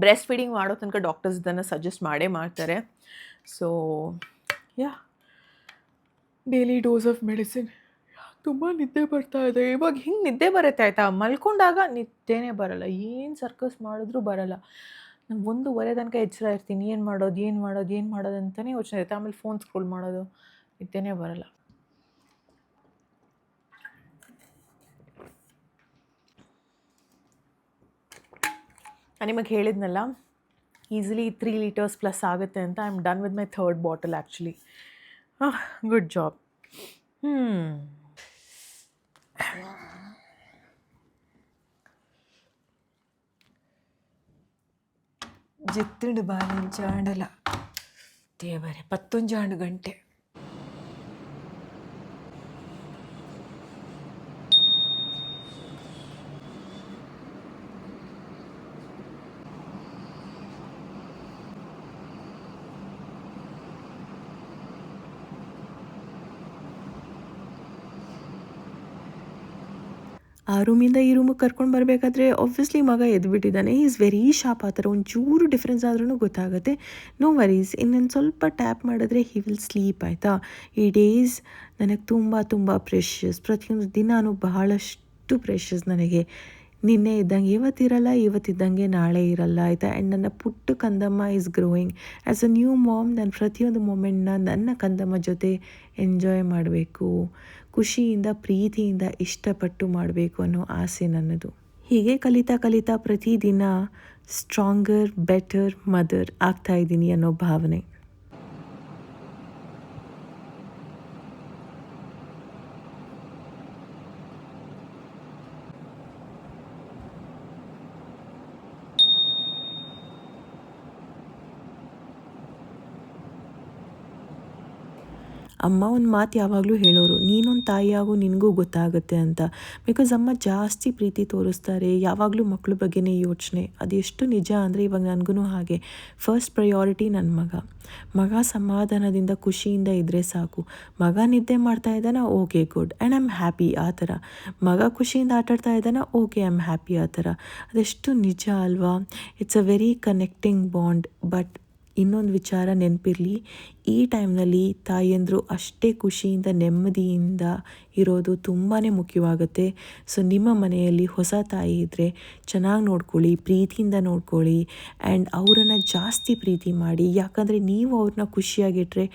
ಬ್ರೆಸ್ಟ್ ಫೀಡಿಂಗ್ ಮಾಡೋ ತನಕ ಡಾಕ್ಟರ್ಸ್ ಇದನ್ನು ಸಜೆಸ್ಟ್ ಮಾಡೇ ಮಾಡ್ತಾರೆ. So daily dose of medicine. ತುಂಬ ನಿದ್ದೆ ಬರ್ತಾ ಇದೆ ಇವಾಗ. ಹಿಂಗೆ ನಿದ್ದೆ ಬರುತ್ತೆ ಆಯಿತಾ. ಮಲ್ಕೊಂಡಾಗ ನಿದ್ದೆನೇ ಬರಲ್ಲ, ಏನು ಸರ್ಕಸ್ ಮಾಡಿದ್ರೂ ಬರಲ್ಲ. ನಾನು 1:30 ತನಕ ಎಚ್ಚರ ಇರ್ತೀನಿ. ಏನು ಮಾಡೋದು ಅಂತಲೇ ಯೋಚನೆ ಇರುತ್ತೆ. ಆಮೇಲೆ ಫೋನ್ ಸ್ಕ್ರೋಲ್ ಮಾಡೋದು, ನಿದ್ದೆನೇ ಬರಲ್ಲ. ನಾನು ನಿಮಗೆ ಹೇಳಿದ್ನಲ್ಲ ಈಸಿಲಿ 3 ಲೀಟರ್ಸ್ ಪ್ಲಸ್ ಆಗುತ್ತೆ ಅಂತ. I am done with my 3rd bottle actually. Good job. ಜಿತ್ತಿಂಡು ಬಾಲಿಂಚಾಂಡಲ ದೇವರೇ 11 ಗಂಟೆ. ಆ ರೂಮಿಂದ ಈ ರೂಮಿಗೆ ಕರ್ಕೊಂಡು ಬರಬೇಕಾದ್ರೆ ಆಬ್ವಿಯಸ್ಲಿ ಮಗ ಎದ್ಬಿಟ್ಟಿದ್ದಾನೆ. Is very sharp. ಆ ಥರ ಒಂಚೂರು ಡಿಫ್ರೆನ್ಸ್ ಆದ್ರೂ ಗೊತ್ತಾಗುತ್ತೆ. ನೋ ವರೀಸ್, ಇನ್ನೊಂದು ಸ್ವಲ್ಪ ಟ್ಯಾಪ್ ಮಾಡಿದ್ರೆ ಹಿ ವಿಲ್ ಸ್ಲೀಪ್ ಆಯಿತಾ. ಈ ಡೇಸ್ ನನಗೆ ತುಂಬ ಪ್ರೆಷಸ್. ಪ್ರತಿಯೊಂದು ದಿನಾನು ಬಹಳಷ್ಟು ಪ್ರೆಷಸ್ ನನಗೆ. ನಿನ್ನೆ ಇದ್ದಂಗೆ ಇವತ್ತಿರಲ್ಲ, ಇವತ್ತಿದ್ದಂಗೆ ನಾಳೆ ಇರಲ್ಲ ಆಯಿತಾ. ಆ್ಯಂಡ್ ನನ್ನ ಪುಟ್ಟ ಕಂದಮ್ಮ is growing. As a new mom ನಾನು ಪ್ರತಿಯೊಂದು ಮೂಮೆಂಟ್ನ ನನ್ನ ಕಂದಮ್ಮ ಜೊತೆ ಎಂಜಾಯ್ ಮಾಡಬೇಕು, ಖುಷಿಯಿಂದ ಪ್ರೀತಿಯಿಂದ ಇಷ್ಟಪಟ್ಟು ಮಾಡಬೇಕು ಅನ್ನೋ ಆಸೆ ನನ್ನದು. ಹೀಗೆ ಕಲಿತಾ ಪ್ರತಿದಿನ ಸ್ಟ್ರಾಂಗರ್, ಬೆಟರ್ ಮದರ್ ಆಗ್ತಾಯಿದ್ದೀನಿ ಅನ್ನೋ ಭಾವನೆ. ಅಮ್ಮ ಒಂದು ಮಾತು ಯಾವಾಗಲೂ ಹೇಳೋರು, ನೀನೊಂದು ತಾಯಿಯಾಗು ನಿನಗೂ ಗೊತ್ತಾಗುತ್ತೆ ಅಂತ. ಬಿಕಾಸ್ ಅಮ್ಮ ಜಾಸ್ತಿ ಪ್ರೀತಿ ತೋರಿಸ್ತಾರೆ, ಯಾವಾಗಲೂ ಮಕ್ಕಳ ಬಗ್ಗೆನೇ ಯೋಚನೆ. ಅದೆಷ್ಟು ನಿಜ ಅಂದರೆ ಇವಾಗ ನನಗೂ ಹಾಗೆ. ಫಸ್ಟ್ ಪ್ರಯಾರಿಟಿ ನನ್ನ ಮಗ ಸಮಾಧಾನದಿಂದ ಖುಷಿಯಿಂದ ಇದ್ದರೆ ಸಾಕು. ಮಗ ನಿದ್ದೆ ಮಾಡ್ತಾ ಇದ್ದಾನ, okay good and I am happy. ಆ ಥರ ಮಗ ಖುಷಿಯಿಂದ ಆಟಾಡ್ತಾ ಇದ್ದಾನ, ಓಕೆ ಐ ಆಮ್ ಹ್ಯಾಪಿ. ಆ ಥರ ಅದೆಷ್ಟು ನಿಜ ಅಲ್ವಾ. It's a very connecting bond. But ಇನ್ನೊಂದು ವಿಚಾರ ನೆನಪಿರಲಿ, ಈ ಟೈಮ್ನಲ್ಲಿ ತಾಯಂದರು ಅಷ್ಟೇ ಖುಷಿಯಿಂದ ನೆಮ್ಮದಿಯಿಂದ ಇರೋದು ತುಂಬಾ ಮುಖ್ಯವಾಗುತ್ತೆ. ಸೊ ನಿಮ್ಮ ಮನೆಯಲ್ಲಿ ಹೊಸ ತಾಯಿ ಇದ್ದರೆ ಚೆನ್ನಾಗಿ ನೋಡ್ಕೊಳ್ಳಿ, ಪ್ರೀತಿಯಿಂದ ನೋಡ್ಕೊಳ್ಳಿ ಆ್ಯಂಡ್ ಅವರನ್ನು ಜಾಸ್ತಿ ಪ್ರೀತಿ ಮಾಡಿ. ಯಾಕಂದರೆ ನೀವು ಅವ್ರನ್ನ ಖುಷಿಯಾಗಿಟ್ಟರೆ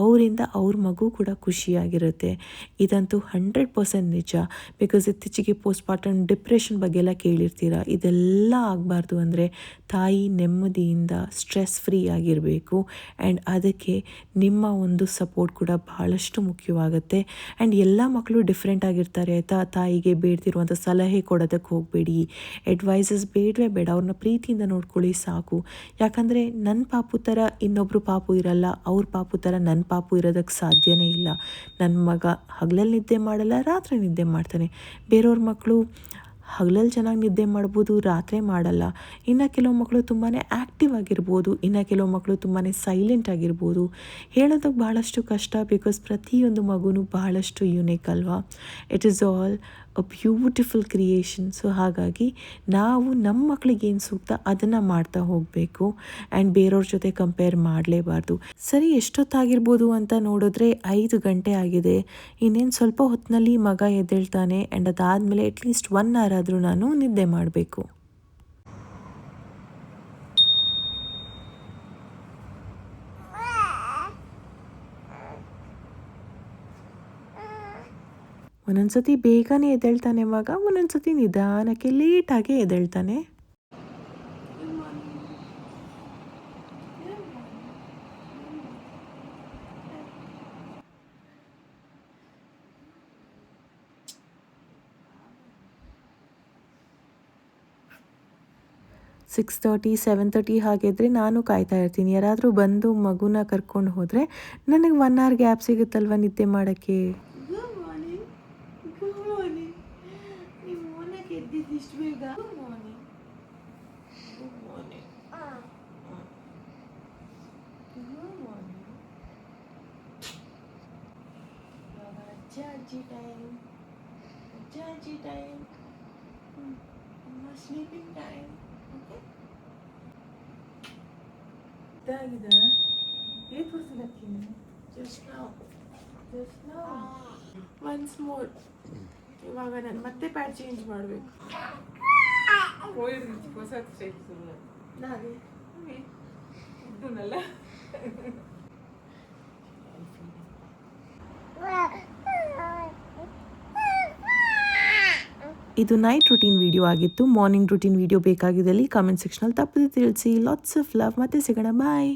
ಅವರಿಂದ ಅವ್ರ ಮಗು ಕೂಡ ಖುಷಿಯಾಗಿರುತ್ತೆ. ಇದಂತೂ 100% ನಿಜ. ಬಿಕಾಸ್ ಇತ್ತೀಚೆಗೆ ಪೋಸ್ಟ್ಪಾರ್ಟಮ್ ಡಿಪ್ರೆಷನ್ ಬಗ್ಗೆ ಎಲ್ಲ ಕೇಳಿರ್ತೀರ. ಇದೆಲ್ಲ ಆಗಬಾರ್ದು ಅಂದರೆ ತಾಯಿ ನೆಮ್ಮದಿಯಿಂದ ಸ್ಟ್ರೆಸ್ ಫ್ರೀ ಆಗಿರಬೇಕು ಆ್ಯಂಡ್ ಅದಕ್ಕೆ ನಿಮ್ಮ ಒಂದು ಸಪೋರ್ಟ್ ಕೂಡ ಬಹಳಷ್ಟು ಮುಖ್ಯವಾಗುತ್ತೆ. ಆ್ಯಂಡ್ ಎಲ್ಲ ಮಕ್ಕಳು ಡಿಫ್ರೆಂಟ್ ಆಗಿರ್ತಾರೆ ಆಯಿತಾ. ತಾಯಿಗೆ ಬೇಡ್ತಿರುವಂಥ ಸಲಹೆ ಕೊಡೋದಕ್ಕೆ ಹೋಗಬೇಡಿ, ಅಡ್ವೈಸಸ್ ಬೇಡವೇ ಬೇಡ. ಅವ್ರನ್ನ ಪ್ರೀತಿಯಿಂದ ನೋಡ್ಕೊಳ್ಳಿ ಸಾಕು. ಯಾಕಂದರೆ ನನ್ನ ಪಾಪು ಥರ ಇನ್ನೊಬ್ಬರು ಪಾಪು ಇರಲ್ಲ, ಅವ್ರ ಪಾಪು ಥರ ನನ್ನ ಪಾಪು ಇರೋದಕ್ಕೆ ಸಾಧ್ಯನೇ ಇಲ್ಲ. ನನ್ನ ಮಗ ಹಗಲಲ್ಲಿ ನಿದ್ದೆ ಮಾಡಲ್ಲ, ರಾತ್ರಿ ನಿದ್ದೆ ಮಾಡ್ತಾನೆ. ಬೇರೆಯವ್ರ ಮಕ್ಕಳು ಹಗಲಲ್ಲಿ ಚೆನ್ನಾಗಿ ನಿದ್ದೆ ಮಾಡ್ಬೋದು, ರಾತ್ರಿ ಮಾಡಲ್ಲ. ಇನ್ನು ಕೆಲವು ಮಕ್ಕಳು ತುಂಬಾ ಆ್ಯಕ್ಟಿವ್ ಆಗಿರ್ಬೋದು, ಇನ್ನು ಕೆಲವು ಮಕ್ಕಳು ತುಂಬಾ ಸೈಲೆಂಟ್ ಆಗಿರ್ಬೋದು. ಹೇಳೋದಕ್ಕೆ ಭಾಳಷ್ಟು ಕಷ್ಟ. ಬಿಕಾಸ್ ಪ್ರತಿಯೊಂದು ಮಗುನೂ ಬಹಳಷ್ಟು ಯುನೀಕ್ ಅಲ್ವಾ. It is all a beautiful creation. So ಹಾಗಾಗಿ ನಾವು ನಮ್ಮ ಮಕ್ಕಳಿಗೆ ಏನು ಸೂಕ್ತ ಅದನ್ನು ಮಾಡ್ತಾ ಹೋಗಬೇಕು ಆ್ಯಂಡ್ ಬೇರೆಯವ್ರ ಜೊತೆ ಕಂಪೇರ್ ಮಾಡಲೇಬಾರ್ದು. ಸರಿ, ಎಷ್ಟೊತ್ತಾಗಿರ್ಬೋದು ಅಂತ ನೋಡಿದ್ರೆ 5 ಗಂಟೆ ಆಗಿದೆ. ಇನ್ನೇನು ಸ್ವಲ್ಪ ಹೊತ್ತಿನಲ್ಲಿ ಮಗ ಎದ್ದೇಳ್ತಾನೆ ಆ್ಯಂಡ್ ಅದಾದಮೇಲೆ ಅಟ್ಲೀಸ್ಟ್ 1 hour ಆದರೂ ನಾನು ನಿದ್ದೆ ಮಾಡಬೇಕು. ಒಂದೊಂದ್ಸತಿ ಬೇಗನೆ ಎದ್ದೇಳ್ತಾನೆ ಮಗ, ಒಂದೊಂದ್ಸತಿ ನಿಧಾನಕ್ಕೆ ಲೇಟಾಗೆ ಎದ್ದೇಳ್ತಾನೆ. ಸಿಕ್ಸ್ 7:30 ಹಾಗಿದ್ರೆ ನಾನು ಕಾಯ್ತಾ ಇರ್ತೀನಿ. ಯಾರಾದರೂ ಬಂದು ಮಗುನ ಕರ್ಕೊಂಡು ಹೋದರೆ ನನಗೆ 1 hour ಗ್ಯಾಪ್ ಸಿಗುತ್ತಲ್ವ ನಿದ್ದೆ ಮಾಡೋಕ್ಕೆ. Sleeping time. ಓಕೆ, ಇದಾಗಿದೆ. ಏನು ತೋರಿಸಿದಕ್ಕಿನಿ ಜಸ್ಟ್ ನಾವು ಒನ್ಸ್ ಮೋರ್. ಇವಾಗ ನಾನು ಮತ್ತೆ ಪ್ಯಾಡ್ ಚೇಂಜ್ ಮಾಡಬೇಕು. ಹೊಸ ಸ್ಟೈಲ್ ನಾನೇ ಇದ್ದನಲ್ಲ. ಇದು ನೈಟ್ ರೂಟೀನ್ ವಿಡಿಯೋ ಆಗಿತ್ತು. ಮಾರ್ನಿಂಗ್ ರೂಟೀನ್ ವಿಡಿಯೋ ಬೇಕಾಗಿದ್ದಲ್ಲಿ ಕಮೆಂಟ್ ಸೆಕ್ಷನಲ್ಲಿ ತಪ್ಪದೆ ತಿಳಿಸಿ. Lots of love. ಮತ್ತೆ ಸಿಗೋಣ, ಬಾಯ್.